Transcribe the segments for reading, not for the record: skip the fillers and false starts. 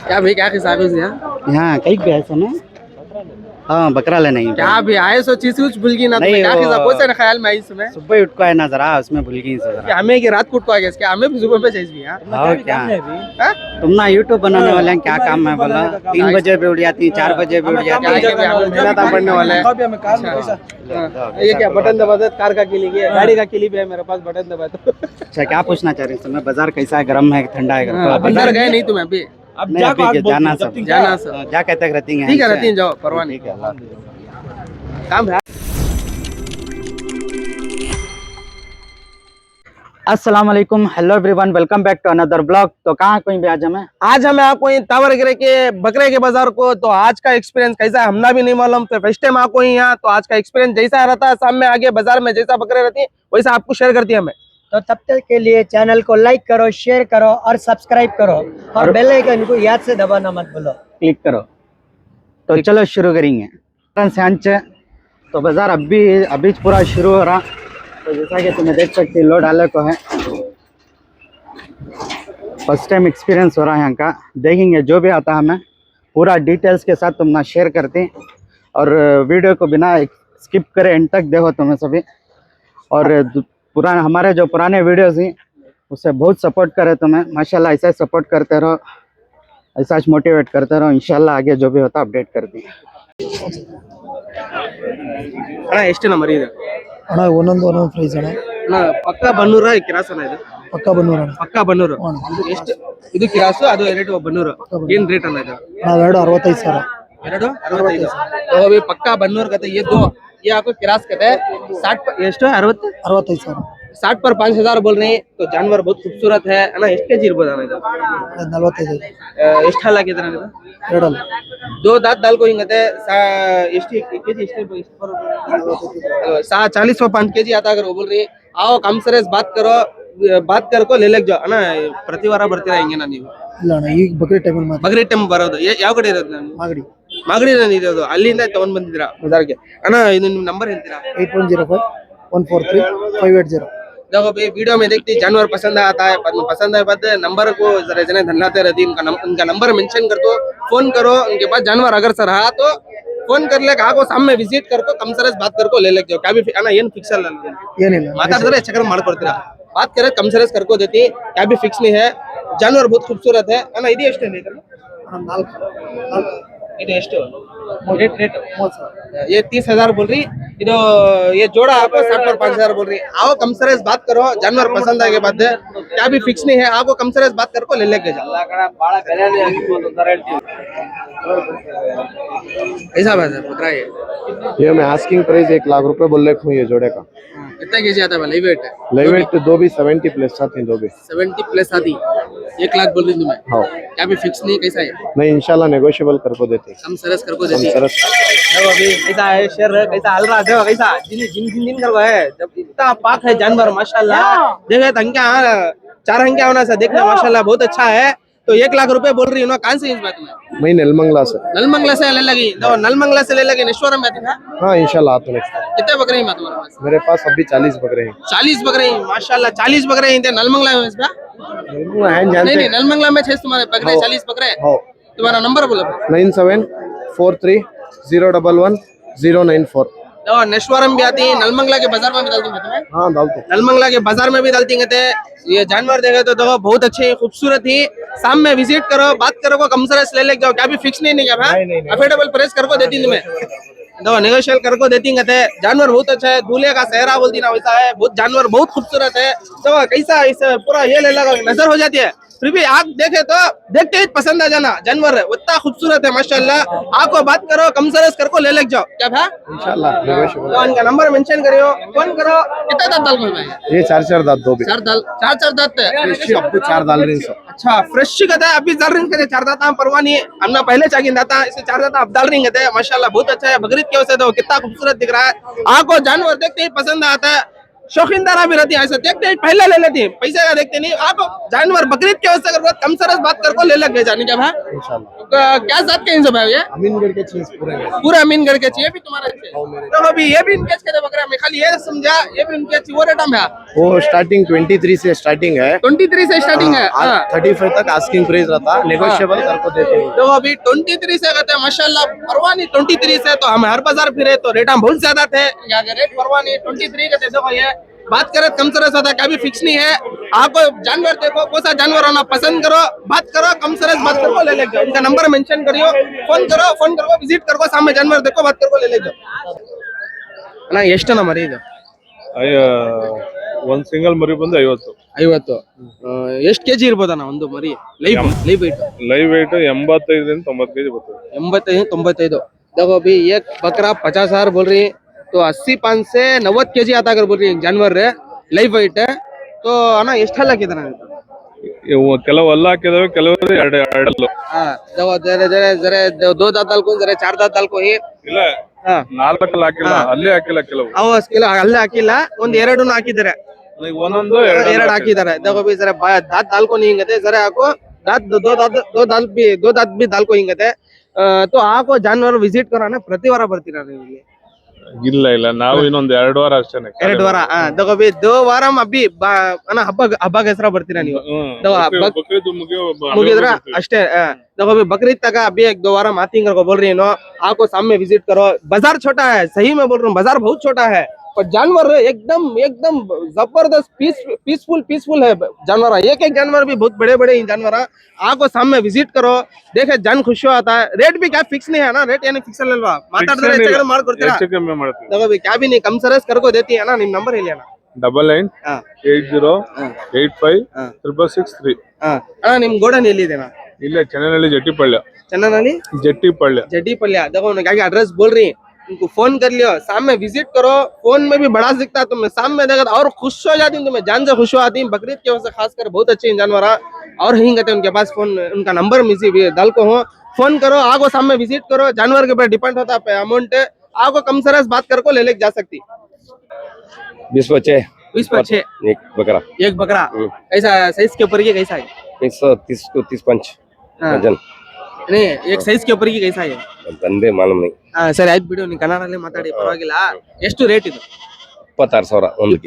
क्या भाई क्या हिसाब है यहाँ कहीं भी ऐसा ना हाँ बकरा लेना ही क्या भी आए सो चीज कुछ भूल गई ना नहीं, तुम्हें क्या वो- हिसाब कौन सा ख्याल में आई इसमें सुबह उठ को है ना जरा उसमें भूल गई से कि जरा हमें की रात को उठ गया क्या हमें भी सुबह पे चाहिए यार और क्या हाँ? तुम ना यूट्यूब बनाने वाले हैं क्या काम है बोला 3 बजे भी उठ जाती 4 बजे भी उठ क्या जाती है कि हमें मेहनत पढ़ने वाले हैं हाँ, ये क्या बटन दबा दे कार का किली है गाड़ी का किली भी है मेरे पास बटन दबा दो अच्छा क्या पूछना चाह रही समय बाजार कैसा है गर्म है ठंडा है हाँ, अंदर गए नहीं तुम अभी अब जाना सब जाना सब जा कहते रहती हैं ठीक है रहती जाओ परवाह नहीं ठीक है काम है अस्सलाम वालेकुम hello everyone welcome back to another blog. तो कहाँ कोई भी आज आज हमें आपको तावरगरे के बकरे के बाजार को तो आज का एक्सपीरियंस कैसा है हमना भी नहीं मालूम तो फर्स्ट टाइम आपको यहाँ तो आज का एक्सपीरियंस जैसा रहता है सामने आगे बाजार में जैसा बकरे रहती है वैसा आपको शेयर करती है हमें तो तब तक के लिए चैनल को लाइक करो, शेयर करो और सब्सक्राइब करो और बेल आइकन को याद से दबाना मत भूलो। क्लिक करो। तो चलो शुरू करेंगे। तो बाजार अभी पूरा शुरू हो रहा। तो जैसा कि तुम्हें देख सकते लोड डाले को है फर्स्ट टाइम एक्सपीरियंस हो रहा है यहाँ का। देखेंगे जो भी आता है हमें पूरा डिटेल्स के साथ तुम ना शेयर करते हैं और वीडियो को बिना स्किप करे एंड तक देखो तुम्हें सभी। और पुराने हमारे जो पुराने वीडियोस हैं उससे बहुत सपोर्ट करे तुम्हें माशाल्लाह। ऐसा ही सपोर्ट करते रहो, ऐसा मोटिवेट करते रहो, इंशाल्लाह आगे जो भी होता अपडेट करते हैं। ಅಣ್ಣ ಎಷ್ಟು ನಂಬರ್ ಇದೆ ಅಣ್ಣ ಒಂದೊಂದು ಪ್ರೈಸ್ ಅಣ್ಣ ಅಣ್ಣ ಪಕ್ಕ ಬನ್ನೂರ ಕಿರಾಸ್ ಅಣ್ಣ ಇದು ಪಕ್ಕ ಬನ್ನೂರು ಅಣ್ಣ ಪಕ್ಕ ಬನ್ನೂರು ಎಷ್ಟು ಇದು ಕಿರಾಸು ಅದು ರೇಟ್ ಬನ್ನೂರು ಏನ್ ರೇಟ್ ಅಣ್ಣ ಇದು ನಾವು ಎರಡು 65,000 ಎರಡು 65 तो अभी पक्का बन्नूर कहते ये दो ये आपको किरास कहते हैं 60 ಎಷ್ಟು 60 65,000 60 पर 5,000 बोल रहे हैं तो जानवर बहुत खूबसूरत है ना ಎಷ್ಟು ಕೆಜಿ ಇರಬಹುದು ಅಣ್ಣ ಇದು 45 ಎಷ್ಟು ಹಲ್ಲ ಹಾಕಿದ್ರೆ ಇದು ಎರಡಲ್ಲ दो दांत दाल को हिंगते ಎಷ್ಟು ಕೆಜಿ ಎಷ್ಟು 40 और 5 केजी आता अगर वो बोल रही है आओ कम से बात कर को ले जाओ ಅಣ್ಣ ಪ್ರತಿ ವಾರ ಬರ್ತೀರಾ ಹಿಂಗೆ ನೀವು ಇಲ್ಲ ಅಣ್ಣ ಈಗ ಬಕ್ರೀದ್ ಟೈಮಲ್ಲಿ ಮಾತ್ರ ಬಗ್ರಿ ಟೈಮ್ ಬರೋದು ಯಾವ ಕಡೆ ಇರೋದು ನಾನು ಮಾಗಡಿ ಮಾಗಡಿ ಇರೋದು ಅಲ್ಲಿಂದ ತಗೊಂಡ್ ಬಂದಿದ್ದೀರಾ ಬಜಾರ್ಗೆ ಅಣ್ಣ ಇದು ನಿಮ್ ನಂಬರ್ ಹೇಳ್ತೀರಾ 8105 143 580 देखो भाई वीडियो में देखती जानवर पसंद आता है पसंद है बाद नंबर को जरा जने धन्यवाद रहती उनका नंबर मेंशन कर दो फोन करो उनके पास जानवर अगर सर रहा तो फोन कर ले कहा को सामने विजिट करको कम सरस बात करको ले जाओ क्या भी ಅಣ್ಣ ಏನು ಫಿಕ್ಸ್ ಅಲ್ಲ ಏನಿಲ್ಲ ಮಾತಾಡಿದ್ರೆ ಚಕ್ರ ಮಾಡ್ಕೊಡ್ತೀರಾ बात करे कम सरस करको देती क्या भी फिक्स नहीं है जानवर बहुत खूबसूरत है ಅಣ್ಣ ಇದು ಎಷ್ಟು ಇದೆ ಇದು ಎಷ್ಟು रेट ये 30,000 बोल रही इधो ये जोड़ा आपको 60 पर 5,000 बोल रही आओ कम सरस बात करो जानवर पसंद आए के बाद क्या भी फिक्स नहीं है आपको कम सरस बात करको ले लेके जाओ ऐसा बात है बकरा ये मैं आस्किंग प्राइस 1 लाख रुपए बोल रहा हूँ ये जोड़े का। कितना केजी आता है लाइव वेट है लाइव वेट दो भी 70 प्लस आती दो भी 70 प्लस आती 1 लाख बोल रही तुम्हें हाँ क्या भी फिक्स नहीं कैसा है नहीं इंशाल्लाह नेगोशिएबल करको देते कम सरस करको हम देती सरस देखो अभी कैसा है शेर है कैसा हल रहा देखो कैसा जिन करवा है जब इतना पाक है जानवर माशाल्लाह देखो अंकिया 4 अंकिया होना सा देखना माशाल्लाह बहुत अच्छा है तो 1 लाख रुपए बोल रही हूँ ना कौन सी इस बात में मैं नलमंगला से नलमंगला से ले लगी तो नलमंगला से ले लगी नेश्वरम में था हाँ इंशाल्लाह आते नेक्स्ट कितने बकरे हैं तुम्हारे पास मेरे पास अभी 40 बकरे हैं 40 बकरे हैं माशाल्लाह 40 बकरे हैं नलमंगला में इसमें नलमंगला है जानते नहीं नलमंगला में 6 तुम्हारे बकरे 40 बकरे हाँ तुम्हारा नंबर बोलो 9743011094 तो नेश्वरम भी आती है नलमंगला के बाजार में भी डालती है हाँ डालते नलमंगला के बाजार में भी डालती है ये जानवर देखे तो देखो बहुत अच्छे खूबसूरत ही सामने विजिट करो बात करो को कम सरस ले जाओ क्या भी फिक्स नहीं क्या अफोर्डेबल प्राइस करको देती तुम्हें देखो नेगोशियल करको देती है जानवर बहुत अच्छा है दूल्हे का सहरा बोलती ना वैसा है बहुत जानवर बहुत खूबसूरत है तो कैसा इस पूरा ये ले लगा नजर हो जाती है फिर भी आप देखे तो देखते ही पसंद आ जाना जानवर उतना खूबसूरत है माशाल्लाह आपको बात करो कम सरस करको ले जाओ क्या भा इंशाल्लाह नेगोशिएबल तो उनका नंबर मेंशन करियो फोन करो कितना दांत डाल भाई ये 4 दांत दो भी 4 दांत है फ्रेश अब तो 4 डाल रही हैं अच्छा फ्रेश कहता है अभी डाल रही है 4 दांत परवाह नहीं हमने पहले चाहिए दाता इसे 4 दांत अब डाल रही है माशाल्लाह बहुत अच्छा है बकरीद की वजह से तो कितना खूबसूरत दिख रहा है आपको जानवर देखते ही पसंद आता है शौकीनदारा भी रहती है, ऐसा देखते हैं पहले ले लेती है, पैसे का देखते नहीं। आप जानवर बकरीद के वास्ते अगर कम सरस बात कर को ले लग गए जाने क्या भाई इंशाल्लाह क्या जात के इनसे भाई ये अमीनगढ़ के चीज पूरे हैं। पूरा अमीनगढ़ के चाहिए भी तुम्हारे अच्छे तो अभी ये भी इनके के बकरा मैं खाली ये समझा ये भी उनके वो रेट में वो स्टार्टिंग 23 से स्टार्टिंग है, 23 से स्टार्टिंग है। हाँ 35 तक आस्किंग प्राइस रहता, नेगोशिएबल करके देते हैं। तो अभी 23 से कहते हैं माशाल्लाह परवाह नहीं 23 से तो हम हर बाजार फिरे तो रेट हम बहुत ज्यादा थे, क्या रेट परवाह नहीं 23 के देखो ये बात करे कम सरस होता है कभी फिक्स नहीं है। आपको जानवर देखो कौन सा जानवर होना पसंद करो बात करो कम सरस बात करो ले लेके उनका नंबर मेंशन करियो फोन करो विजिट करो सामने जानवर देखो बात करो ले लेके ಅಣ್ಣ ಎಷ್ಟಣ್ಣ ಮರಿ ಇದು ಒಂದ್ ಸಿಂಗಲ್ ಮರಿ ಬಂದು 50 50 ಎಷ್ಟು ಕೆಜಿ ಇರ್ಬೋದಣ್ಣ ಒಂದು ಮರಿ ಲೈವ್ ವೇಟ್ ಲೈವ್ ವೇಟ್ 85 ರಿಂದ 90 ಕೆಜಿ ಬರ್ತದೆ 85 95 देखो अभी एक बकरा 50,000 बोल रही तो 85 से 90 केजी आता अगर बोल रही एक जानवर है लाइव वेट है तो ಅಣ್ಣ ಎಷ್ಟು ಹಲ್ಲ ಹಾಕಿದಾರ ಇವು ಕೆಲವು ಅಲ್ಲ ಹಾಕಿದಾವೆ ಕೆಲವರು ಎರಡಲ್ಲು हां देखो जरे जरे जरे दो दांत दाल को जरे चार दांत दाल को ही ಇಲ್ಲ हां ನಾಲ್ಕಲ್ಲ ಹಾಕಿಲ್ಲ ಅಲ್ಲೇ ಹಾಕಿಲ್ಲ ಕೆಲವು ಅವು ಕಿಲೋ ಅಲ್ಲೇ ಹಾಕಿಲ್ಲ ಒಂದು ಎರಡನ್ನು ಹಾಕಿದ್ದಾರೆ ಈಗ ಒಂದೊಂದು ಎರಡು ಹಾಕಿದ್ದಾರೆ देखो भी जरा दांत दाल को नहीं हिंगते जरा आपको दांत दो दांत भी दाल को हिंगते तो आपको जानवर विजिट करो ना ಪ್ರತಿ ವಾರ ಬರ್ತೀರಾ ನೀವು ಇಲ್ಲಿ ಇಲ್ಲ ಇಲ್ಲ ನಾವು ಇನ್ನೊಂದು 2 ವಾರ ಅಷ್ಟೇನೆ 2 ವಾರ देखो भी 2 ವಾರ ಅಬ್ಬಿ ಅಣ್ಣ ಹಬ್ಬ ಹೆಸರ ಬರ್ತೀರಾ ನೀವು ಬಕ್ರೀದ್ मुगिद्रा अष्टे देखो अभी बकरीद तक अभी 1-2 वार मातिंग को बोल रही है आपको सामने विजिट करो। बाजार छोटा है सही में बोल रहा हूँ बाजार बहुत छोटा है पर जानवर एकदम एकदम जबरदस्त पीसफुल है जानवर। एक जानवर भी बहुत बड़े बड़े जानवर आपको सामने विजिट करो देखे जान खुश आता है। रेट भी क्या फिक्स नहीं है ना रेट यानी फिक्स अल्वा माताडिದ್ರೆ ಹೆಚ್ಚು ಕಡಿಮೆ ಮಾಡ್ಕೊಡ್ತೀರಾ ಹೆಚ್ಚು ಕಮ್ಮಿ ಮಾಡ್ತೀವಿ। देखो अभी क्या भी नहीं कम सरस करको देती है ना निम नंबर ಹೇಳಿ ಅಣ್ಣ 9980856663 ಅಣ್ಣ ನಿಮ್ ಗೋಡನ್ ಎಲ್ಲಿದೆ ಇಲ್ಲೇ ಚೆನ್ನನಹಳ್ಳಿ ಜಟ್ಟಿಪಳ್ಳಿ जट्टीपल्लिया देखो उन्होंने क्या एड्रेस बोल रही उनको फोन कर लियो सामने विजिट करो फोन में भी बड़ा दिखता है तुम्हें सामने देखा और खुश हो जाती हूँ तुम्हें जान से खुश हो आती है। बकरीद की वजह से खासकर बहुत अच्छे जानवर और हिंगते उनके पास फोन उनका नंबर मिसी दाल को हो फोन करो आगो सामने विजिट करो जानवर के ऊपर डिपेंड होता है अमाउंट आगो कम सरस बात कर को ले लेके जा सकती 20 बच्चे 20 बच्चे एक बकरा ऐसा साइज के ऊपर ये कैसा है 130 को 30 पंच वजन नहीं एक साइज के ऊपर कैसा है ತಂದೆ ಮಾಲೂಮ್ नहीं ಸರಿ ಆಯ್ತು ಬಿಡು ನೀವು ಕನ್ನಡದಲ್ಲಿ ಮಾತಾಡಿ ಪರವಾಗಿಲ್ಲ ಎಷ್ಟು ರೇಟ್ ಇದು 26000 ಒಂದು 26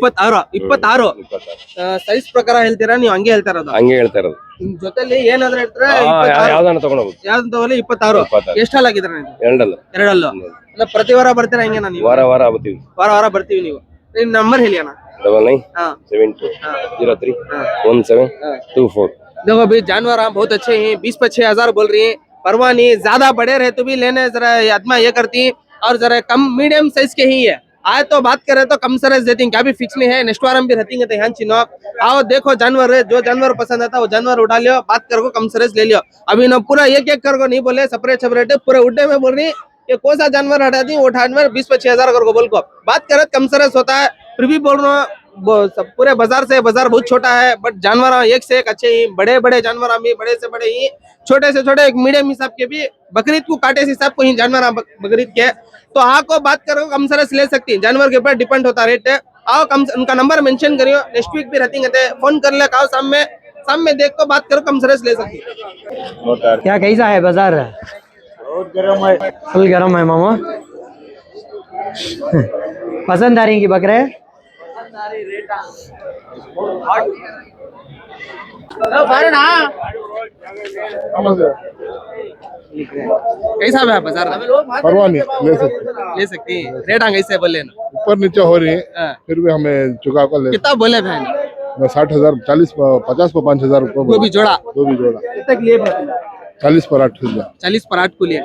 ಸೈಜ್ ಪ್ರಕಾರ ಹೇಳ್ತೀರಾ ನೀವು ಹಂಗೆ ಹೇಳ್ತಾ ಇರೋದು ಹಂಗೆ ಹೇಳ್ತಾ ಇರೋದು ನಿಮ್ ಜೊತೆಲಿ ಏನಾದ್ರೂ ಹೇಳ್ತಾರೆ ಯಾವ್ದಾನ ತಗೊಂಡೋಗು ಯಾವ್ದು ತಗೊಳ್ಳಿ 26 ಎಷ್ಟು ಹಾಲ್ ಆಗಿದ್ರ ಎರಡಲ್ಲ ಎರಡಲ್ಲು ಅಲ್ಲ ಪ್ರತಿ ವಾರ ಬರ್ತೀರಾ ಹಿಂಗೆ ನಾನು ವಾರ ವಾರ ಆಗುತ್ತೀವಿ ವಾರ ಬರ್ತೀವಿ ನೀವು ನಿಮ್ ನಂಬರ್ ಹೇಳಿ ಅಣ್ಣ 9972 देखो अभी जानवर बहुत अच्छे हैं 20-25 बोल रही है परवाह नहीं ज्यादा बड़े रहे तो भी लेने जरा आत्मा ये करती और जरा कम मीडियम साइज के ही है आए तो बात करे तो कम सरस देती क्या भी फिक्स नहीं है नेक्स्ट वार भी रहती है यहाँ चिन्हो आओ देखो जानवर है जो जानवर पसंद आता वो जानवर उठा लियो बात करो कम सरस ले लियो अभी ना पूरा एक कर नहीं बोले सेपरेट पूरे उड्डे में बोल रही ये कौन सा जानवर हटा दी वो जानवर 20-25 कर को बोल को बात करे कम सरस होता है फिर भी बोल रहा हूँ पूरे बाजार बहुत छोटा है बट जानवर एक से एक अच्छे ही बड़े जानवर भी बड़े से बड़े ही छोटे से छोटे एक मीडियम हिसाब के भी बकरीद को काटे से हिसाब को ही जानवर बकरीद के तो आपको बात करो कम सरस ले सकती है जानवर के ऊपर डिपेंड होता रेट है। आओ कम उनका नंबर मेंशन करियो नेक्स्ट वीक भी रहती है फोन कर ले आओ सामने देख को बात करो कम सरस ले सकती है। क्या कैसा है बाजार बहुत गर्म है फुल गर्म है मामा पसंद आ रही की बकरे कैसा है बाजार परवाह नहीं ले सकते ले सकती है रेट कैसे बोले ना ऊपर नीचे हो रही है फिर भी हमें चुका कर ले कितना बोले बहन 60,000 40 50 को 5,000 रुपये दो भी जोड़ा कितने के लिए 40 पर 8,000 40 पर 8 को लिए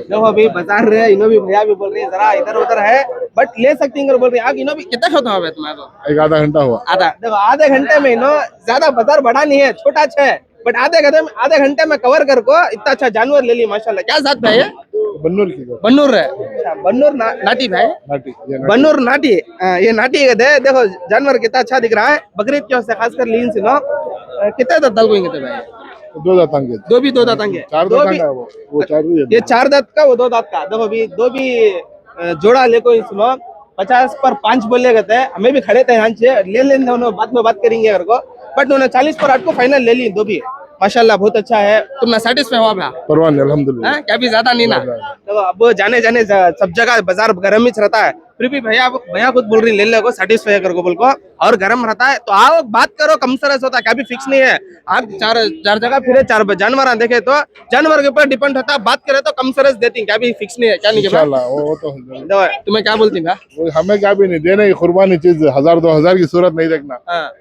देखो अभी बाजार रहे इनो भी भैया भी बोल रही है जरा इधर उधर है बट ले सकती है बोल रही है इनो भी कितना होता है तुम्हारे एक आधा घंटा हुआ आधा देखो आधे घंटे में इनो ज्यादा बाजार बड़ा नहीं है छोटा है बट आधे घंटे में कवर कर को इतना अच्छा जानवर ले ली माशाल्लाह। क्या जात भाई है बन्नूर की बन्नूर है बन्नूर नाटी भाई बन्नूर नाटी ये नाटी है देखो जानवर कितना अच्छा दिख रहा है बकरीद की वजह से खासकर लीन से नो कितने दांत को भाई 2 दांत दो दांत 4 दांत वो 4 ये 4 दांत का वो 2 दांत का देखो अभी 2 भी जोड़ा लेको सुनो 50 पर 5 बोले गए थे, हमें भी खड़े थे यहाँ से ले लेंगे दोनों, बाद में बात करेंगे घर को, बट उन्होंने 40 पर 8 को फाइनल ले ली दो भी। माशाल्लाह बहुत अच्छा है। तुम ना सेटिस्फाई हुआ भैया? परवान अल्हम्दुलिल्लाह। हाँ, क्या भी ज्यादा नहीं ना। तो अब जाने जाने सब जगह बाजार गर्म ही रहता है, फिर भी भैया खुद बोल रही ले ले को सेटिस्फाई कर को बोल को, और गर्म रहता है तो आओ बात करो, कम सरस होता है, क्या भी फिक्स नहीं है। आप चार जगह फिरे, 4 जानवर देखे तो जानवर के ऊपर डिपेंड होता है, बात करे तो कम सरस देती, क्या भी फिक्स नहीं है, क्या नहीं है इंशाल्लाह वो तो तुम्हें क्या बोलती है? हमें क्या भी नहीं देने की कुर्बानी चीज 1000-2000 की सूरत नहीं देखना,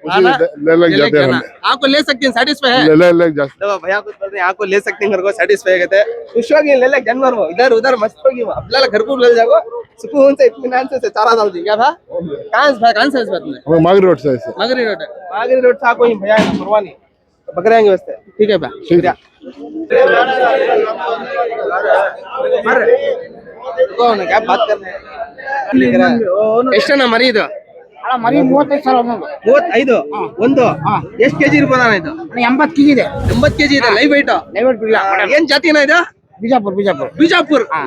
उसी ले लग जाते हैं। आपको ले सकते हैं, सेटिस्फाई है? ले जा तो भैया कुछ बोलते हैं आपको ले सकते हैं, घर को सेटिस्फाई कहते हैं, खुश होगी ले ले जानवर वो, इधर उधर मस्त होगी वो, अपना घर को ले जाओ सुकून से इत्मीनान से चारा डाल दी। क्या था कहाँ से इस बात में? हमें मागरी रोड से ऐसे मगरी रोड था, कोई भैया परवानी बकरे आएंगे वैसे, ठीक है भैया शुक्रिया। कौन है क्या बात कर रहे हैं? ಎಷ್ಟನ ಮರಿ ಇದು? ಮರಿ 35 ಸಾವಿರ ಒಂದೊಂದು. 35 ಒಂದು? ಎಷ್ಟು ಕೆಜಿ ಇರ್ಬೋದ ಇದು? 80 ಕೆಜಿ ಇದೆ. 80 ಕೆಜಿ ಇದೆ ಲೈವ್ ವೆಯ್ಟ್? ಲೈವ್ ವೆಯ್ಟ್ ಇಲ್ಲ. ಏನ್ ಜಾತಿನ ಇದು? बीजापुर बीजापुर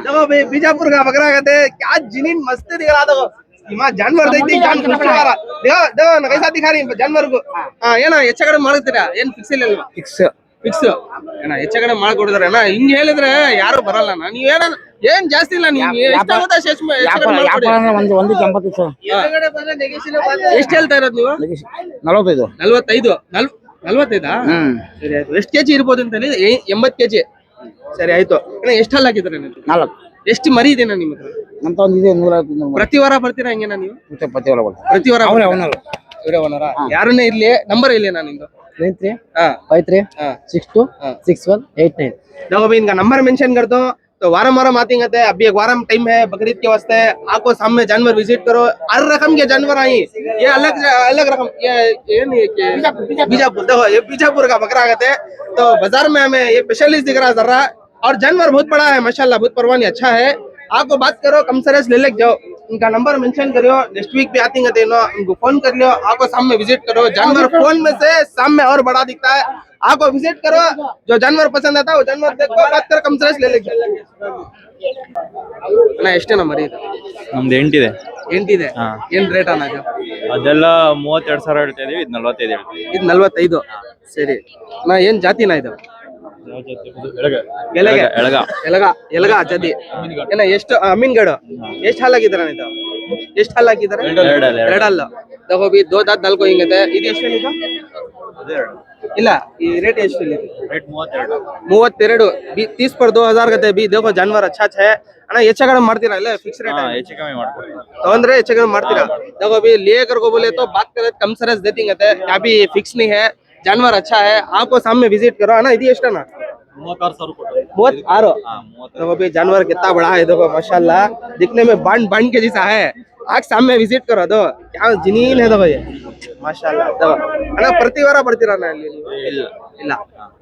देखो भाई, बीजापुर का बकरा कहते हैं, क्या जिनीन मस्त दिख रहा था वो, जानवर देखती जान खुश हो रहा। देखो देखो ना कैसा दिखा रही जानवर को। ಏನ ಹೆಚ್ಚ ಕಡೆ ಮಾಡ್ತೀರಾ? ಏನ್ ಫಿಕ್ಸ್ ಇಲ್ಲ ಅಲ್ವಾ? ಫಿಕ್ಸ್ ಏನ ಹೆಚ್ಚ ಕಡೆ ಮಾಡ್ಕೊಡ್ತಾರೆ ಅಣ್ಣ, ಹಿಂಗ್ ಹೇಳಿದ್ರೆ ಯಾರು ಬರಲ್ಲ ಅಣ್ಣ, ನೀವ್ ಏನ್ ಜಾಸ್ತಿ ಇಲ್ಲ, ನೀವು ಎಷ್ಟಾಗುತ್ತೆ ಎಷ್ಟು ಹೇಳ್ತಾ ಇರೋದು ನೀವು? 45 45 ಸರಿ ಆಯ್ತು. ಎಷ್ಟು ಕೆಜಿ ಇರ್ಬೋದು ಅಂತ ಹೇಳಿ? 80 ಕೆಜಿ ಸರಿ ಆಯ್ತು. ಎಷ್ಟು ಹಲ್ಲು ಹಾಕಿದ್ರೆ? 4. ಎಷ್ಟು ಮರಿ ಇದೆನಾ ನಿಮ್ಮ ಹತ್ರ? ಅಂತ ಒಂದು ಇದೆ 150. ಪ್ರತಿ ವಾರ ಬರ್ತೀರಾ ಹೆಂಗೇನಾ ನೀವು? ಪ್ರತಿ ವಾರ ಇವರೇ ಓನರ? ಯಾರನ್ನೇ ಇರ್ಲಿ, ನಂಬರ್ ಇಲ್ಲಿ ನಾನು ನಿಮ್ದು 9353626189। देखो भाई इनका नंबर मेंशन कर दो, तो वारम आती हैं। अभी एक वारम टाइम है बकरीद के वास्ते, आपको सामने जानवर विजिट करो, हर रकम के जानवर आई, ये अलग अलग रकम, ये नहीं कि बीजापुर, देखो ये बीजापुर का बकरा कहते हैं। तो बाजार में हमें ये स्पेशलिस्ट दिख रहा है जरा, और जानवर बहुत बड़ा है माशाल्लाह, बहुत परवानी अच्छा है। आपको बात करो कम सरस ले जाओ, इनका नंबर मेंशन करो, नेक्स्ट वीक भी आती है देनो, उनको फोन कर लो, आपको सामने विजिट करो। जानवर फोन में से सामने और बड़ा दिखता है, आपको विजिट करो, जो जानवर पसंद आता है वो जानवर देखो, बात करो कम सरस ले जाओ। ಎಷ್ಟೇ ನಂಬರ್ ಇದು? ನಮ್ದು 8 ಇದೆ. 8 ಇದೆ. ಏನ್ ರೇಟ್ ಅಣ್ಣ ಇದು? ಅದೆಲ್ಲ 32,000 ಹೇಳ್ತಾ ಇದೀವಿ, ಇದು 45 ಹೇಳ್ತೀವಿ. ಇದು 45 ಸರಿ. ನಾ ಏನ್ ಜಾತಿನ ಇದು? ಎಲಗ ಜಾತಿ ಏನ? ಎಷ್ಟು ಅಮೀನ್ಗಢ? ಎಷ್ಟು ಹಾಲ್ ಹಾಕಿದಾರ ಇದು? ಎಷ್ಟು ಹಾಲ್ ಹಾಕಿದಾರೆ? 2 ಹಾಲು. देखो भी 2 दांत नाल को ಹಿಂಗದೆ. ಇದು ಎಷ್ಟು ಹೇಳಿದ? ಇಲ್ಲ ಈ ರೇಟ್ ಎಷ್ಟು ಹೇಳಿದ? ರೇಟ್ 32. 32 30 पर 2000 कहते भी। देखो जानवर अच्छा है ಅಣ್ಣ, ಹೆಚ್ಚು ಕಡಿಮೆ ಮಾಡ್ತೀರಾ? ಇಲ್ಲ ಫಿಕ್ಸ್ ರೇಟ್ ಹೆಚ್ಚು ಕಮ್ಮಿ ಮಾಡ್ಕೊಡ್ತೀವಿ, तोंदरे ಹೆಚ್ಚು ಕಡಿಮೆ ಮಾಡ್ತೀರಾ? देखो भी लेकर को बोले तो बात करे कम सरस देती कहते हैं, क्या भी फिक्स नहीं है, जानवर अच्छा है, आपको सामने विजिट करो। अಣ್ಣ ಇದು ಎಷ್ಟು ಅಣ್ಣ? 36,000 ರೂಪಾಯಿ. 36। देखो भी जानवर कितना बड़ा है, देखो माशाल्लाह, दिखने में बांड के जैसा है। आग सामने विजिट करो, दो क्या जिनीन है देखो ये माशाल्लाह। देखो ಅಣ್ಣ ಪ್ರತಿ ವಾರ ಬರ್ತೀರಾ ಅಣ್ಣ ಇಲ್ಲಿ ನೀವು? ಇಲ್ಲ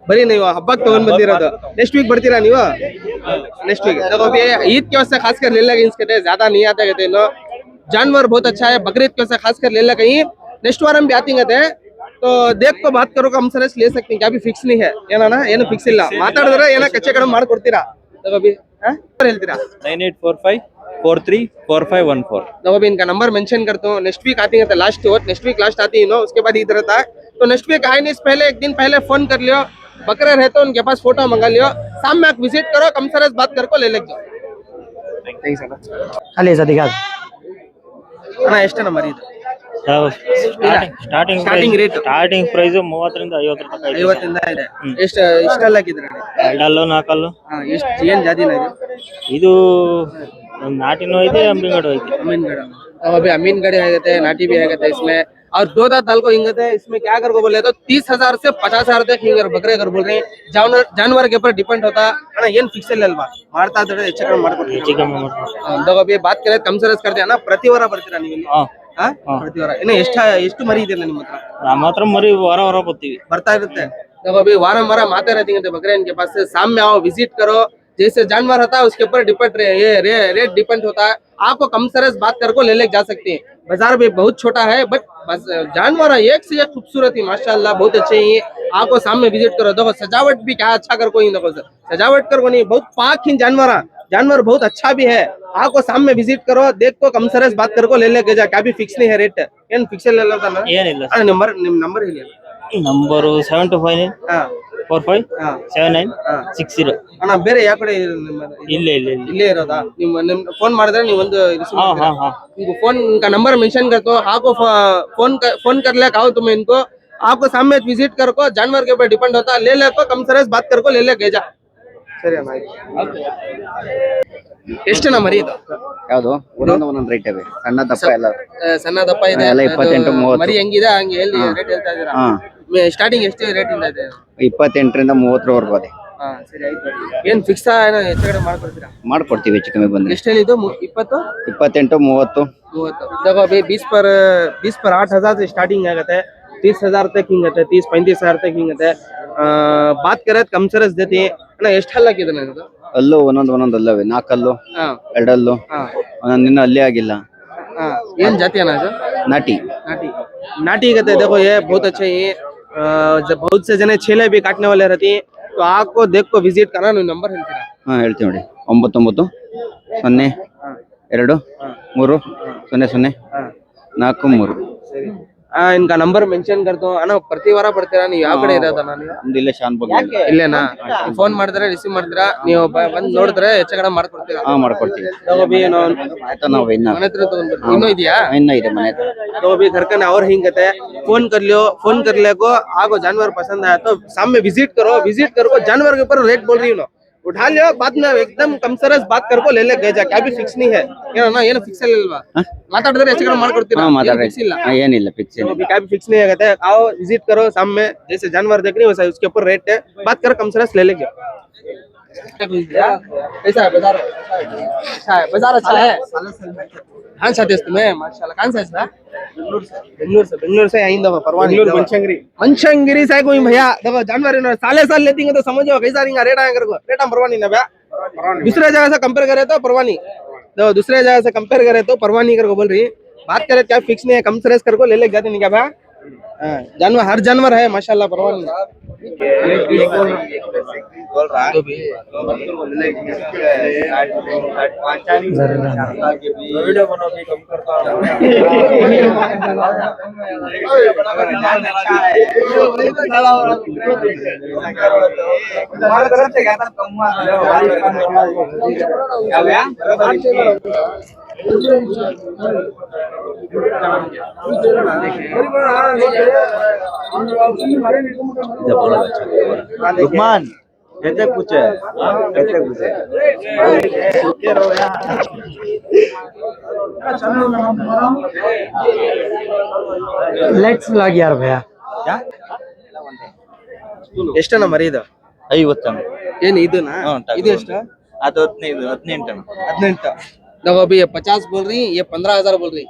ಬರೀ ನೀವು ಹಬ್ಬಕ್ಕೆ ತಗೊಂಡ್ ಬಂದಿರೋದು, नेक्स्ट वीक ಬರ್ತೀರಾ ನೀವು? Next week. देखो भी ईद के वास्ते खासकर ले लगे इसके ज्यादा नहीं आता कहते हैं, जानवर बहुत अच्छा है, बकरीद के वास्ते खासकर ले लगे। नेक्स्ट वार भी आती कहते हैं, तो देख को बात करो, कम सरस ले सकते हैं, क्या भी फिक्स नहीं है ಏನ? ಏನು ಫಿಕ್ಸ್ ಇಲ್ಲ, ಮಾತಾಡಿದ್ರೆ ಏನೋ ಕಚ್ಚೆ ಕಡಿಮೆ ಮಾಡ್ಕೊಡ್ತೀರಾ? देखो भी ಹೇಳ್ತೀರಾ? 9845434514। देखो भी इनका नंबर मेंशन करता हूँ, नेक्स्ट वीक आती है तो लास्ट नेक्स्ट वीक लास्ट आती है नो, उसके बाद इधर रहता है। तो नेक्स्ट वीक आए नहीं, पहले एक दिन पहले फोन कर लियो, बकरे रहते हो उनके पास फोटो मंगा लियो, सामने आप विजिट करो, कम सरस बात करको ले जाओ। खाली ऐसा दिखा ಅಣ್ಣ ಎಷ್ಟು ನಂಬರ್ ಇದು? ಸ್ಟಾರ್ಟಿಂಗ್ ರೇಟ್ ಸ್ಟಾರ್ಟಿಂಗ್ ಪ್ರೈಸ್ 30ರಿಂದ 50 ರೂಪಾಯಿ. 50 ಇಂದ ಇದೆ. ಎಷ್ಟು ಇಷ್ಟೆಲ್ಲ ಹಾಕಿದ್ರೆ? 2 ಹಲ್ಲು 4 ಹಲ್ಲು. ಎಷ್ಟು ಏನ್ ಜಾತಿನ ಇದು? ಇದು ನಾಟಿನೂ ಐತೆ, ಅಮ್ಮಿಗಡು ಐತೆ. अमीनगढ़। अब अभी अमीनगढ़ है कहते हैं, नाटी भी है कहते हैं इसमें, और 2 दांत दाल को हिंगते हैं इसमें। क्या कर को बोले तो 30,000 से 50,000 तक हिंगर बकरे अगर बोल रहे हैं, जानवर के ऊपर डिपेंड होता है अಣ್ಣ। ಏನ್ ಫಿಕ್ಸ್ ಇಲ್ಲ ಅಲ್ವಾ? ಮಾಡ್ತಾ ಇದ್ರೆ ಹೆಚ್ಚು ಕಡಿಮೆ ಮಾಡ್ಕೊಡ್ತೀವಿ. ಹೆಚ್ಚು ಕಮ್ಮಿ ಮಾಡ್ತೀವಿ. देखो अभी बात करें कम सरस करते हैं ना, ಪ್ರತಿ ವಾರ ಬರ್ತೀರಾ ನೀವು ಇಲ್ಲಿ? ಪ್ರತಿ ವಾರ. ಇನ್ನು ಎಷ್ಟು ಮರಿ ಇದೆಯಲ್ಲ ನಿಮ್ಮ ಹತ್ರ? ನಮ್ಮ ಹತ್ರ ಮರಿ ವಾರ ಬರ್ತೀವಿ, ಬರ್ತಾ ಇರುತ್ತೆ। देखो अभी वारम माते रहती है बकरे इनके पास से, सामने आओ विजिट करो, जैसे जानवर होता है उसके ऊपर डिपेंड रेट डिपेंड होता है। आपको कम सरस बात करके ले जा सकते हैं। बाजार भी बहुत छोटा है, बट बस जानवर एक से एक खूबसूरत ही माशाल्लाह बहुत अच्छे ही। आपको सामने विजिट करो, देखो सजावट भी क्या अच्छा कर कोई, देखो सजावट कर को नहीं, बहुत पाक ही जानवर बहुत अच्छा भी है। आपको सामने विजिट करो, देखो कम सरस बात करो, ले लेके जा, क्या भी फिक्स नहीं है रेट, ಏನ್ ಫಿಕ್ಸ್ ಇಲ್ಲ ಅಲ್ಲ ಏನಿಲ್ಲ ನಂಬರ್ ನಿಮ್ ನಂಬರ್ ಹೇಳಿ ನಂಬರು 725 ಹಾ 45 ಹಾ 79 60 ಅಣ್ಣ ಬೇರೆ ಯಾವ ಕಡೆ ಇಲ್ಲೇ ಇಲ್ಲೇ ಇರೋದಾ ನಿಮ್ ಫೋನ್ ಮಾಡಿದ್ರೆ ನೀವು ಒಂದು हाँ हाँ हाँ इनको फोन का नंबर मेंशन कर दो, आपको फोन कर ले आओ तुम इनको, आपको सामने विजिट कर को जानवर के ऊपर डिपेंड होता है, ले ले को कम सरस बात कर को ले ले जा ಸರಿ ಅಣ್ಣ ಎಷ್ಟಣ್ಣ ಮರಿ ಇದು ಯಾವುದು ಒಂದೊಂದು ರೇಟ್ ಇವೆ ಸಣ್ಣ ದಪ್ಪ ಎಲ್ಲ ಸಣ್ಣ ದಪ್ಪ ಇದೆ ಎಲ್ಲ 28 30 ಮರಿ ಹೆಂಗಿದೆ ಹಂಗೆ ಎಲ್ಲಿ ರೇಟ್ ಹೇಳ್ತಾ ಇದೀರಾ ಹಾ ಸ್ಟಾರ್ಟಿಂಗ್ ಎಷ್ಟು ರೇಟ್ ಇಂದ ಇದೆ 28 ರಿಂದ 30 ವರೆಗೂ ಇದೆ ಹಾ ಸರಿ ಆಯ್ತು ಏನ್ ಫಿಕ್ಸ್ ಏನೋ ಹೆಚ್ಚು ಕಡಿಮೆ ಮಾಡ್ಕೊಡ್ತೀರಾ ಮಾಡ್ಕೊಡ್ತೀವಿ ಹೆಚ್ಚು ಕಮ್ಮಿ ಬಂದ್ರೆ ಎಷ್ಟು ಹೇಳಿದ್ದು 20 28 30 30 देखो अभी 20 पर 8,000 से स्टार्टिंग आगते 30,000 तक ಹಿಂಗ್ ಆಗುತ್ತೆ 30-35,000 तक ಹಿಂಗ್ ಆಗುತ್ತೆ बात करे कम सरस देती ಅಣ್ಣ ಎಷ್ಟು ಹಲ್ಲಾಕಿದೆ ನನದು ಅಲ್ಲೂ ಒಂದೊಂದು ಅಲ್ಲವೆ 4 ಅಲ್ಲು ಹಾ 2 ಅಲ್ಲು ಹಾ ಒಂದೊಂದು ಇನ್ನೂ ಅಲ್ಲೇ ಆಗಿಲ್ಲ ಹಾ ಏನ್ ಜಾತಿ ಅಣ್ಣ ಇದು ನಾಟಿ नाटी कहते हैं। देखो ये बहुत अच्छा है, जब बहुत से जने छेले भी काटने वाले रहती हैं, तो आपको देख को विजिट करना नंबर ಹೇಳ್ತೀರಾ ಹಾ ಹೇಳ್ತೀವಿ ನೋಡಿ 99 0 2 3 0 0 4 3 इनका नंबर मेंशन कर दो ಅಣ್ಣ ಪ್ರತಿ ವಾರ ಬರ್ತೀರಾ ನೀವು ಯಾವ ಕಡೆ ಇರೋದಣ್ಣ ನೀವು ನಮ್ದು ಇಲ್ಲೇ ಶಾನ್ ಬಗ್ಗೆ ಇಲ್ಲೇನಾ ಫೋನ್ ಮಾಡಿದ್ರೆ ರಿಸೀವ್ ಮಾಡ್ತೀರಾ ನೀವು ಬಂದು ನೋಡಿದ್ರೆ ಹೆಚ್ಚು ಕಡಿಮೆ ಮಾಡ್ಕೊಡ್ತೀರಾ ಹಾ ಮಾಡ್ಕೊಡ್ತೀವಿ ತಗೋಬಿ ಆಯ್ತಾ ನಾವು ಇನ್ನ ಮನೆ ಹತ್ರ ತಗೊಂಡ್ಬರ್ತೀವಿ ಇನ್ನೂ ಇದೆಯಾ ಇನ್ನ ಇದೆ ಮನೆ ಹತ್ರ तभी घर का और हिंग कहते हैं फोन कर लियो, फोन कर ले को आपको जानवर पसंद आया तो सामने विजिट करो जानवर के ऊपर रेट बोल रही हूँ उठा लियो बाद में एकदम कम सरस बात कर को ले ले गए जा, क्या भी फिक्स नहीं है ಏನು ಫಿಕ್ಸ್ ಇಲ್ಲಲ್ವಾ ಮಾತಾಡಿದ್ರೆ ಹೆಚ್ಚು ಕಡಿಮೆ ಮಾಡ್ಕೊಡ್ತೀರಾ ಫಿಕ್ಸ್ ಇಲ್ಲ ಏನಿಲ್ಲ ಫಿಕ್ಸ್ तो अभी क्या भी फिक्स नहीं है कहते हैं आओ विजिट करो सामने जैसे जानवर देख रही हो उसके ऊपर रेट है, बात करो कम सरस ले लेंगे कैसा है बाजार अच्छा है बाजार अच्छा है कौन सा देश तुम्हें माशाल्लाह कौन सा है बेंगलुरु से आइंदा परवानी मनशंगिरी से कोई भैया देखो जानवर इन्होंने साल लेती है तो समझो कैसा रहेगा रेट आएगा रेट परवानी ना भैया दूसरे जगह से कंपेयर करे तो परवानी देखो दूसरे जगह से कंपेयर करे तो परवानी करको बोल रही बात करे क्या फिक्स नहीं है कम सरस करको ले जाते नहीं क्या भैया जानवर हर जानवर है माशाल्लाह परवानी बोल रहा है वीडियो बनो भी कम करता लुकमान कैसे पूछे लेट्स व्लॉग यार भैया ಎಷ್ಟನ ಮರಿ ಇದು 50 ಏನು ಇದನಾ ಇದು ಎಷ್ಟು ಅದು 18 18 देखो अभी ये 50 बोल रही ये 15,000 बोल रही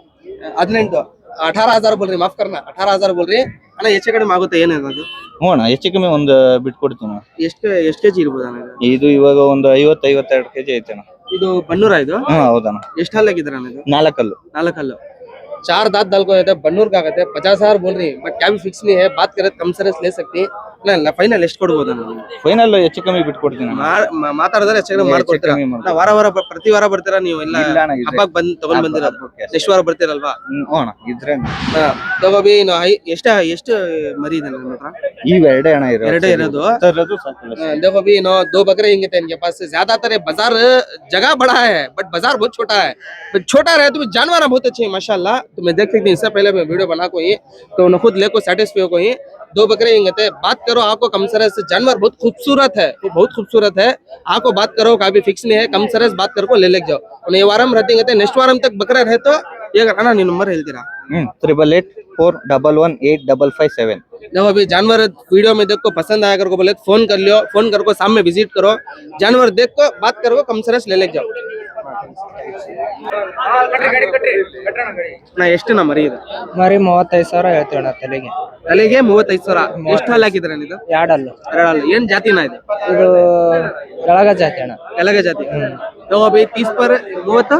18 18,000 बोल रही माफ करना 18,000 बोल रही ಅಣ್ಣ ಹೆಚ್ಚು ಕಡಿಮೆ ಆಗುತ್ತೆ ಏನೇನದು ಹ್ಞೂ ಅಣ್ಣ ಹೆಚ್ಚು ಕಮ್ಮಿ ಒಂದು ಬಿಟ್ಕೊಡ್ತೀನಿ ಎಷ್ಟು ಕೆಜಿ ಇರ್ಬೋದು ಅಣ್ಣ ಇದು ಇವಾಗ ಒಂದು 50-52 ಕೆಜಿ ಐತೆ ಅಣ್ಣ ಇದು ಬನ್ನೂರ ಇದು ಹಾ ಹೌದಣ್ಣ ಎಷ್ಟು ಹಲ್ಲಾಗಿದ್ದಾರೆ ಅಣ್ಣ ಇದು 4 ಅಲ್ಲು 4 ಹಲ್ಲು 4 दांत दल को है बन्नूर का कहते हैं 50,000 बोल रही है बट क्या भी फिक्स नहीं है बात करे कम सरस ले सकती है ಫೈನಲ್ ಎಷ್ಟು ಕೊಡ್ಬೋದು ನಾನು ಫೈನಲ್ ಹೆಚ್ಚು ಕಮ್ಮಿ ಬಿಟ್ಕೊಡ್ತೀನಿ ಮಾತಾಡಿದ್ರೆ ಹೆಚ್ಚು ಕಡಿಮೆ ಮಾಡ್ಕೊಡ್ತೀರಾ ವಾರ ಪ್ರತಿ ವಾರ ಬರ್ತೀರಾ ನೀವು ಎಲ್ಲ ಹಬ್ಬಕ್ಕೆ ಬಂದು ತಗೊಂಡ್ ಬಂದಿರೋದು ನೆಕ್ಸ್ಟ್ ವಾರ ಬರ್ತೀರಲ್ವಾ ಹ್ಞೂ ಅಣ್ಣ ಇದ್ರೆ ತಗೋಬಿ ಎಷ್ಟು ಮರಿ ಇದೆ ನಿಮ್ಮ ಹತ್ರ ಇವೆರಡೇ ಅಣ್ಣ ಎರಡೇ ಇರೋದು ಸಾಕು देखो अभी नो 2 बकरे हिंगे थे इनके पास ज्यादातर बाजार जगह बड़ा है बट बाजार बहुत छोटा है बट छोटा रहे तो जानवर बहुत अच्छे हैं माशाल्लाह तो मैं देख सकती हूँ इससे पहले मैं वीडियो बना को ही तो उन्हें खुद लेको सेटिस्फाई को ही 2 बकरे हिंगे थे बात करो आपको कम सरस जानवर बहुत खूबसूरत है वो बहुत खूबसूरत है आपको बात करो काफी फिक्स नहीं है कम सरस बात करो ले लेके जाओ उन्हें ये वारम रहते नेक्स्ट वारम तक बकरा रहे तो ये अಣ್ಣ ನಿಮ್ಮ ನಂಬರ್ ಹೇಳ್ತೀರಾ 8884888557 देखो अभी जानवर वीडियो में देखो पसंद आया करो बोले फोन कर लियो फोन करो सामने विजिट करो जानवर देख को बात करो कम सरस ले जाओ ನಾ ಎಷ್ಟು ನಾ ಮರಿ ಇದು ಮರಿ 35,000 ಹೇಳ್ತೀವಿ ಅಣ್ಣ ತಲೆಗೆ ತಲೆಗೆ 35,000 ಎಷ್ಟು ಹಾಲು ಹಾಕಿದ್ರೆ ಇದು ಎರಡಲ್ಲು ಎರಡಲ್ಲ ಏನ್ ಜಾತಿನ ಇದು ಇದು ಕೆಳಗ ಜಾತಿ ಅಣ್ಣ ಕೆಳಗೆ ಜಾತಿ देखो अभी 30 पर 30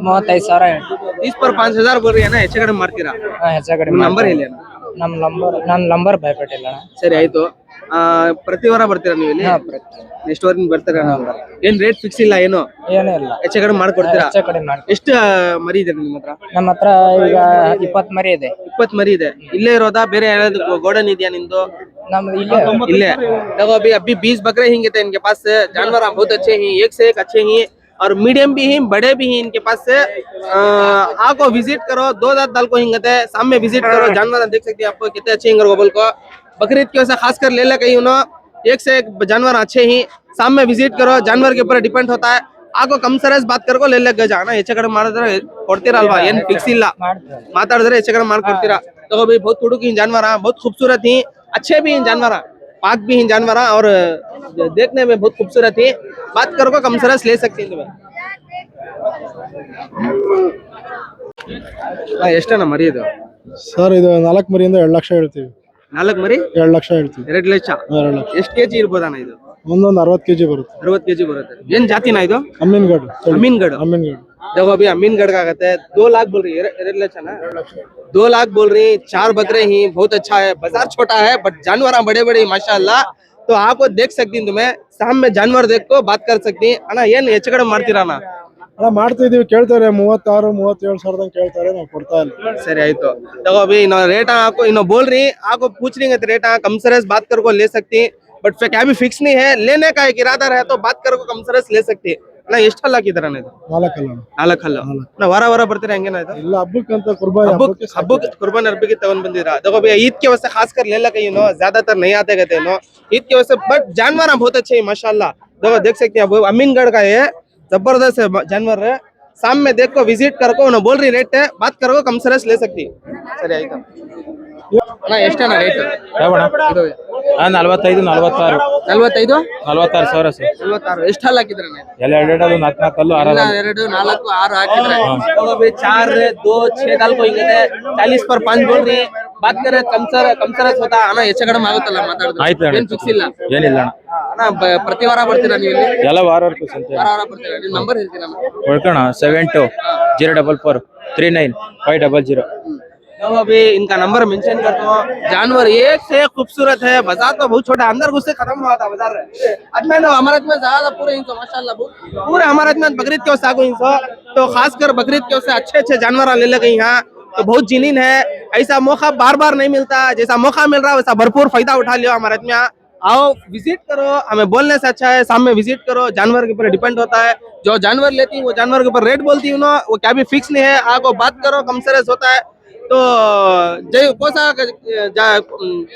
35,000 30 पर 5,000 बोल रही है ना ಹೆಚ್ಚು ಕಡಿಮೆ ಮಾಡ್ತೀರಾ ಹೆಚ್ಚು ಕಡಿಮೆ ನಂಬರ್ ಹೇಳಿ ಅಣ್ಣ ನಮ್ಮ ನಂಬರ್ ಭಯಪಟ್ಟಿಲ್ಲ ಅಣ್ಣ ಸರಿ ಆಯ್ತು ಪ್ರತಿ ವಾರ ಬರ್ತೀರಾ ನೀವು ಇಲ್ಲಿ ಎಷ್ಟು ವಾರ ಬರ್ತೀರಾ ಏನ್ ರೇಟ್ ಫಿಕ್ಸ್ ಇಲ್ಲ ಏನು ಏನೂ ಇಲ್ಲ ಹೆಚ್ಚು ಕಡಿಮೆ ಮಾಡ್ಕೊಡ್ತೀರಾ ಹೆಚ್ಚು ಕಡಿಮೆ ಮಾಡಿ ಎಷ್ಟು ಮರಿ ಇದೆ ನಿಮ್ಮ ಹತ್ರ ನಮ್ಮ ಹತ್ರ ಈಗ 20 ಮರಿ ಇದೆ 20 ಮರಿ ಇದೆ ಇಲ್ಲೇ ಇರೋದಾ ಬೇರೆ ಯಾವ್ದು ಗೋಡನ್ ಇದೆಯಾ ನಿಮ್ದು ನಮ್ದು ಇಲ್ಲೇ इले देखो अभी 20 बकरे ही थे इनके पास से जानवर बहुत अच्छे हैं एक से एक अच्छे ही और मीडियम भी हैं बड़े भी हैं इनके पास से आपको विजिट करो 2 दांत दाल को हिंगते सामने विजिट करो जानवर देख सकते हैं आपको कितने अच्छे हिंगर गोबल को बकरीद की वजह से खास कर ले ले कहीं उन्होंने एक से एक जानवर अच्छे ही सामने विजिट करो जानवर के ऊपर डिपेंड होता है आपको कम सरस बात कर ले ले जाना ಹೆಚ್ಚು ಕಡಿಮೆ ಮಾಡಿದ್ರೆ ಕೊಡ್ತೀರಲ್ವಾ ಏನ್ ಫಿಕ್ಸ್ ಇಲ್ಲ ಮಾತಾಡಿದ್ರೆ ಹೆಚ್ಚು ಕಡಿಮೆ ಮಾಡ್ಕೊಡ್ತೀರಾ देखो भाई बहुत तुड़ुक ही जानवर बहुत खूबसूरत ही अच्छे भी हैं जानवर पाक भी हैं जानवर और देखने में बहुत खूबसूरत ही बात करो को कम सरस ले सकते हैं तुम्हें ಎಷ್ಟಣ್ಣ ಮರಿ ಇದು ಸರ್ ಇದು 4 ಮರಿಯಿಂದ 2 ಲಕ್ಷ ಹೇಳ್ತೀವಿ 4 ಮರಿ 2 ಲಕ್ಷ ಹೇಳ್ತೀವಿ 2 ಲಕ್ಷ 2 ಲಕ್ಷ ಎಷ್ಟು ಕೆಜಿ ಇರ್ಬೋದಣ್ಣ ಇದು ಒಂದೊಂದು 60 ಕೆಜಿ ಬರುತ್ತೆ 60 ಕೆಜಿ ಬರುತ್ತೆ ಏನ್ ಜಾತಿನ ಇದು ಅಮೀನ್ಗಢ ಅಮೀನ್ಗಢ ಅಮೀನ್ಗಢ देखो अभी अमीनगढ़ का कहते हैं 2 लाख बोल रही है 2 लाख ना 2 लाख बोल रही 4 बकरे ही बहुत अच्छा है बाजार छोटा है बट जानवर बड़े बड़े माशाल्लाह तो आपको देख सकती हूँ तुम्हें सामने जानवर देख को बात कर सकती है अना ಏನ್ ಹೆಚ್ಚು ಕಡಿಮೆ ಮಾಡ್ತೀರಾ ಅಣ್ಣ ಅಣ್ಣ ಮಾಡ್ತಾ ಇದೀವಿ ಕೇಳ್ತಾರೆ 36 37 ಸಾವಿರದಂಗೆ ಕೇಳ್ತಾರೆ ನಾವು ಕೊಡ್ತಾ ಇಲ್ಲ सही आयतो देखो अभी इन रेट आपको इन बोल रही आपको पूछ रही है रेट कम सरस बात कर को ले सकती बट क्या भी फिक्स नहीं है लेने का एक इरादा रहे तो बात कर को कम सरस ले सकती ನಾ ಎಷ್ಟು ಹಲ್ಲ ಹಾಕಿದಾರಣ್ಣ ಇದು 4 ಅಲ್ಲ 4 ಹಲ್ಲ ನಾ ವಾರ ಬರ್ತೀರಾ ಹೆಂಗೇನ ಇದು ಇಲ್ಲ ಹಬ್ಬಕ್ಕಂತ ಕುರ್ಬಾನಿ हब्बक कुर्बान अरबी की तवन बंदिरा देखो भैया ईद के वजह से खासकर ले लगे नो ज्यादातर नहीं आते गए नो ईद के वजह से बट जानवर बहुत अच्छे हैं माशाल्लाह देखो देख सकते हैं अब अमीनगढ़ का है जबरदस्त है जानवर सामने देखो विजिट करको ना बोल रही रेट है बात करो कम सरस ले सकती सरी आयता ಅಣ್ಣ ಎಷ್ಟಣ್ಣ ರೇಟ್ ಇದು 45 46 45 46 ಸಾವಿರ ಸರ್ 46 ಎಷ್ಟು ಹಲ್ಲ ಹಾಕಿದ್ರಣ್ಣ ಎಲ್ಲ ಎರಡು 4 ಕಲ್ಲು 6 2 4 6 हाकिದ್ರೆ तो अभी 4 2 6 दाल को ಹಿಂಗಿದೆ 40 पर 5 बोल रही बात करे कम सरस होता ಅಣ್ಣ ಹೆಚ್ಚು ಕಡಿಮೆ ಆಗುತ್ತಲ್ಲ ಮಾತಾಡಿದ್ರೆ ಆಯ್ತು ಅಣ್ಣ ಏನು ಫಿಕ್ಸ್ ಇಲ್ಲ ಏನಿಲ್ಲ ಅಣ್ಣ ಅಣ್ಣ ಪ್ರತಿ ವಾರ ಬರ್ತೀರಾ ನೀವು ಇಲ್ಲಿ ಎಲ್ಲ ವಾರವರೆಗೂ ಸಂತೆ ವಾರ ಬರ್ತೀರಾ ನಿಮ್ಮ ನಂಬರ್ ಹೇಳ್ತೀರಾ ಹೊಡ್ಕೋಣ 72 044 39 500 तो अभी इनका नंबर मेंशन कर दो जानवर एक से एक खूबसूरत है बाजार तो बहुत छोटा अंदर घुसते खत्म हुआ था बाजार अजमेर हमारे में ज्यादा पूरे इनको माशाल्लाह पूरे हमारे में बकरीद के वजह से इनको तो खासकर बकरीद के वजह से अच्छे जानवर ले लगे यहाँ तो बहुत जिनीन है ऐसा मौका बार बार नहीं मिलता जैसा मौका मिल रहा है वैसा भरपूर फायदा उठा लियो हमारे में आओ विजिट करो हमें बोलने से अच्छा है सामने विजिट करो जानवर के ऊपर डिपेंड होता है जो जानवर लेती है वो जानवर के ऊपर रेट बोलती है वो क्या भी फिक्स नहीं है आपको बात करो कम सरस होता है तो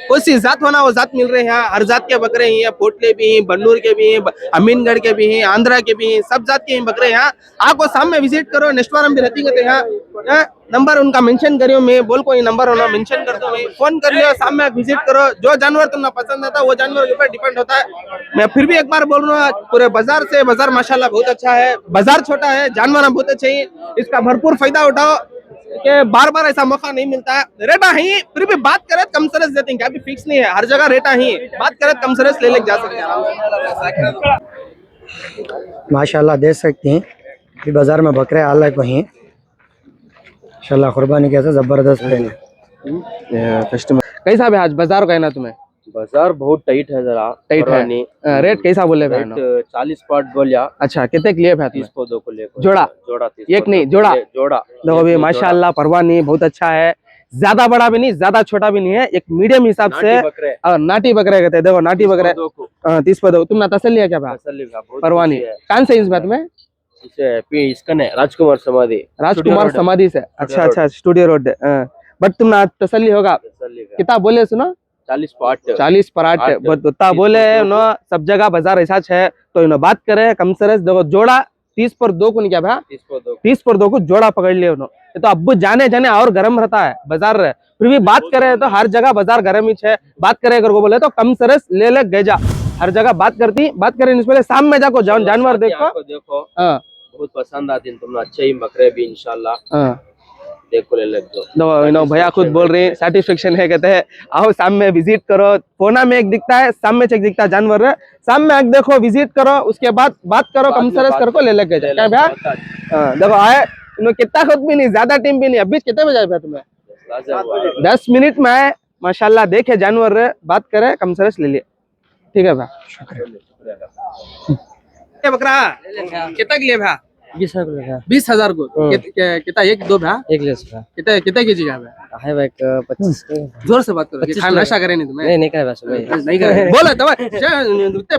कोई सी जात होना वो जात मिल रहे हैं हर जात के बकरे हैं पोटले भी हैं बन्नूर के भी हैं अमीनगढ़ के भी हैं आंध्रा के भी हैं सब जात के बकरे हैं आपको सामने विजिट करो नेक्स्ट बार हम भी रहती है यहाँ नंबर उनका मेंशन करियो मैं बोल को ये नंबर होना मेंशन कर दो फोन कर लियो सामने विजिट करो जो जानवर तुमने पसंद आता वो जानवर के ऊपर डिपेंड होता है मैं फिर भी एक बार बोल रहा हूँ पूरे बाजार से बाजार माशाल्लाह बहुत अच्छा है बाजार छोटा है जानवर बहुत अच्छे हैं इसका भरपूर फायदा उठाओ कि बार बार ऐसा मौका नहीं मिलता है रेटा ही फिर भी बात करे कम सरस देते हैं क्या भी फिक्स नहीं है हर जगह रेटा ही बात करे कम सरस ले जा सकते हैं माशाल्लाह देख सकती हैं कि बाजार में बकरे आला को ही माशाल्लाह कुर्बानी कैसे जबरदस्त है कस्टमर कैसा भी आज बाजार का है ना तुम्हें बाजार बहुत टाइट है जरा टाइट है रेट कैसा बोले भाई 40 पार्ट बोलिया अच्छा कितने के लिए भाई 30 पौधों को लेकर जोड़ा जोड़ा एक नहीं जोड़ा जोड़ा देखो अभी माशाल्लाह परवाह नहीं बहुत अच्छा है ज्यादा बड़ा भी नहीं ज्यादा छोटा भी नहीं है एक मीडियम हिसाब से नाटी बकरे कहते हैं देखो नाटी बकरे 30 पर दो तुमने तसल्ली है क्या भाई परवाह नहीं कौन से इस बात में इसका नहीं राजकुमार समाधि से अच्छा अच्छा स्टूडियो रोड बट तुमने तसल्ली होगा कितना बोले सुनो 40 पर 8 बता बोले नो सब जगह बाजार ऐसा है तो इन्होंने बात करे कम सरस देखो जोड़ा 30 पर 2 को नहीं क्या भाई 30 पर 2 को जोड़ा पकड़ लिया उन्होंने तो अब जाने जाने और गर्म रहता है बाजार फिर भी बात करे तो हर जगह बाजार गर्म ही है बात करे अगर को बोले तो कम सरस ले गए जा हर जगह बात करे पहले सामने जाको जानवर देखो बहुत पसंद आती है तुमने अच्छे ही बकरे भी इंशाल्लाह देखो ले लग दो भैया खुद बोल रहे हैं सेटिस्फेक्शन है कहते हैं आओ सामने विजिट करो फोना में एक दिखता है सामने से एक दिखता है जानवर सामने आके देखो विजिट करो उसके बाद बात करो कम सरस कर को ले लग गए क्या भैया देखो आए इन्होंने कितना खुद भी नहीं ज्यादा टीम भी नहीं अभी कितने बजे आए तुम्हें 10 मिनट में आए माशाल्लाह देखे जानवर बात करे कम सरस ले लिए ठीक है भैया ये बकरा कितना के लिए भैया 20,000 20,000 को कितना एक दो भैया एक ले सकता कितना केजी का भैया है भाई 25 जोर से बात करो कि खाना नशा करे नहीं तुम्हें नहीं करे बस भाई नहीं करे बोला तो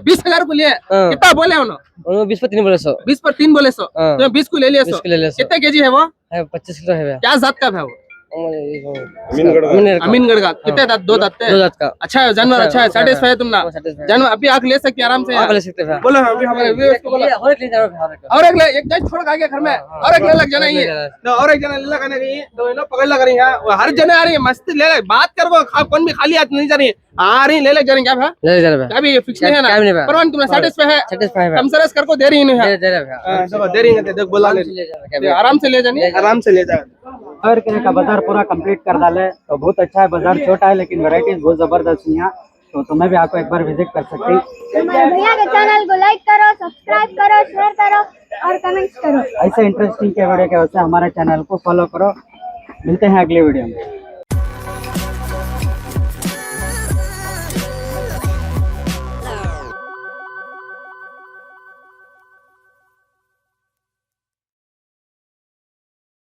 20,000 को लिए कितना बोले उन्होंने 20 पर 3 बोले 100 20 पर 3 बोले 100 हाँ। तो 20 को ले लिया 100 20 को ले लिया 100 कितना केजी है वो है 25 किलो है भाई क्या जात का है वो अमीनगढ़ अमीनगढ़ का कितने दांत दो दांत है दो दांत का अच्छा है जानवर अच्छा है सेटिस्फाई है तुम ना satisfied। जानवर अभी आंख ले सकती है आराम से आप ले सकते हैं बोलो अभी हमारे व्यूअर्स को बोलो और एक ले जाओ और एक ले एक जन छोड़ के आ गया घर में और एक ले लग जाना ही तो और एक जना ले लगाने गई तो इन्हों पकड़ लग रही है वो हर जने आ रही है मस्त ले ले बात कर को कौन भी खाली हाथ नहीं जा रही आ रही ले जा रही क्या भैया ले जा रहा अभी फिक्स नहीं है ना क्या भी नहीं भैया। परवान तुम्हें सेटिस्फाई है सेटिस्फाई है कम सरस कर को दे रही है दे रहा है देखो दे रही है देख बोला ले आराम से ले जानी आराम से ले जा और किले का बाजार पूरा कंप्लीट कर डाले तो बहुत अच्छा है। बाजार छोटा है लेकिन वैरायटीज बहुत जबरदस्त है यहाँ, तो तुम्हें भी आको एक बार विजिट कर सकते हैं। हमारे भैया के चैनल को लाइक करो, सब्सक्राइब करो, शेयर करो और कमेंट्स करो। ऐसे इंटरेस्टिंग के वीडियो के वजह से हमारे चैनल को फॉलो करो। मिलते हैं अगले वीडियो में।